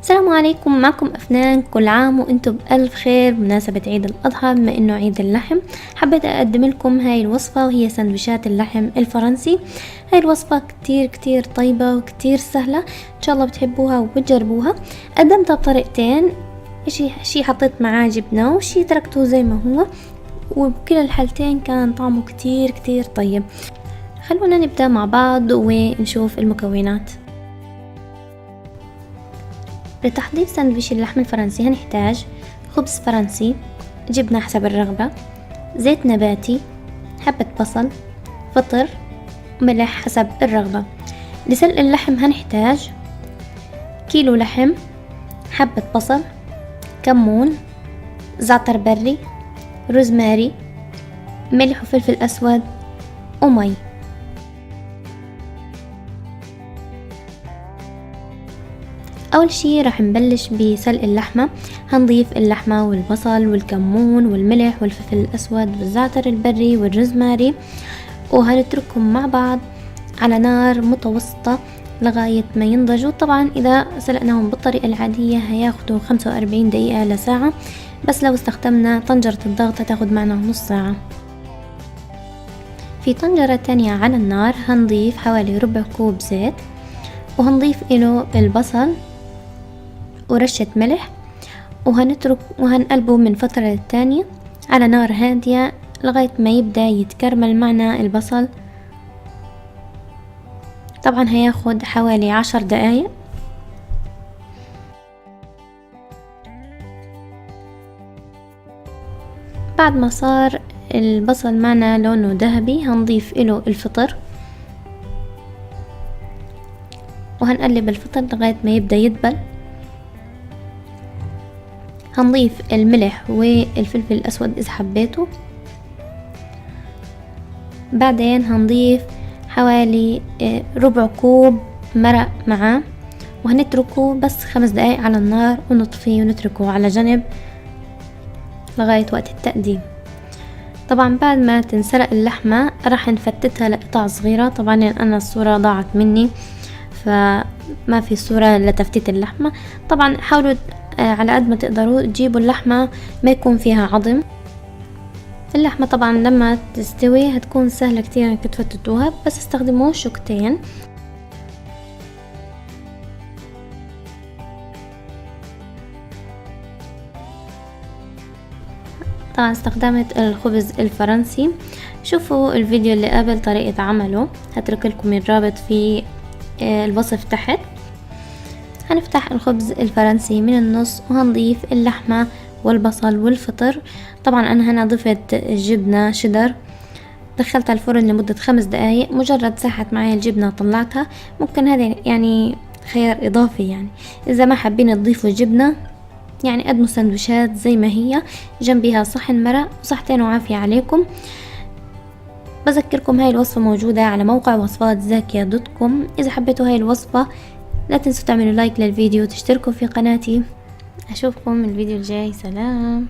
السلام عليكم، معكم أفنان. كل عام وانتم بألف خير بمناسبة عيد الأضحى. بما انه عيد اللحم حبيت أقدم لكم هاي الوصفة، وهي سندويشات اللحم الفرنسي. هاي الوصفة كتير طيبة وكتير سهلة، ان شاء الله بتحبوها وبتجربوها. قدمتها بطريقتين، شي حطيت معاه جبنة وشي تركته زي ما هو، وبكل الحالتين كان طعمه كتير طيب. خلونا نبدأ مع بعض ونشوف المكونات. لتحضير ساندويش اللحم الفرنسي هنحتاج خبز فرنسي، جبنة حسب الرغبة، زيت نباتي، حبة بصل، فطر، ملح حسب الرغبة. لسلق اللحم هنحتاج كيلو لحم، حبة بصل، كمون، زعتر بري، روزماري، ملح وفلفل أسود ومي. اول شي راح نبلش بسلق اللحمة. هنضيف اللحمة والبصل والكمون والملح والفلفل الاسود والزعتر البري والروزماري، وهنتركهم مع بعض على نار متوسطة لغاية ما ينضجوا. طبعا اذا سلقناهم بالطريقة العادية هياخدوا 45 دقيقة لساعة، بس لو استخدمنا طنجرة الضغط هتاخد معنا نص ساعة. في طنجرة تانية على النار هنضيف حوالي ربع كوب زيت، وهنضيف له البصل ورشة ملح، وهنقلبه من فترة للتانية على نار هادية لغاية ما يبدأ يتكرمل معنا البصل. طبعا هياخد حوالي 10 دقايق. بعد ما صار البصل معنا لونه ذهبي هنضيف له الفطر، وهنقلب الفطر لغاية ما يبدأ يدبل. هنضيف الملح والفلفل الأسود إذا حبيته. بعدين هنضيف حوالي ربع كوب مرق معاه، وهنتركه بس 5 دقايق على النار ونطفيه ونتركه على جنب لغاية وقت التقديم. طبعا بعد ما تنسلق اللحمة راح نفتتها لقطع صغيرة. طبعا أنا الصورة ضاعت مني فما في صورة لتفتيت اللحمة. طبعا حاولوا على قد ما تقدروا تجيبوا اللحمة ما يكون فيها عظم. اللحمة طبعا لما تستوي هتكون سهلة كتير انك تفتتوها، بس استخدموا شوكتين. طبعا استخدمت الخبز الفرنسي. شوفوا الفيديو اللي قبل طريقة عمله، هترك لكم الرابط في الوصف تحت. هنفتح الخبز الفرنسي من النص وهنضيف اللحمة والبصل والفطر. طبعا انا هنا ضفت جبنة شيدر، دخلتها الفرن لمدة 5 دقايق. مجرد ساحت معي الجبنة طلعتها. ممكن هذا يعني خيار اضافي، يعني اذا ما حابين تضيفوا جبنة يعني قدموا سندويشات زي ما هي، جنبها صحن مرق. وصحتين وعافية عليكم. بذكركم هاي الوصفة موجودة على موقع وصفات زاكية.com. اذا حبيتوا هاي الوصفة لا تنسوا تعملوا لايك للفيديو وتشتركوا في قناتي. اشوفكم الفيديو الجاي. سلام.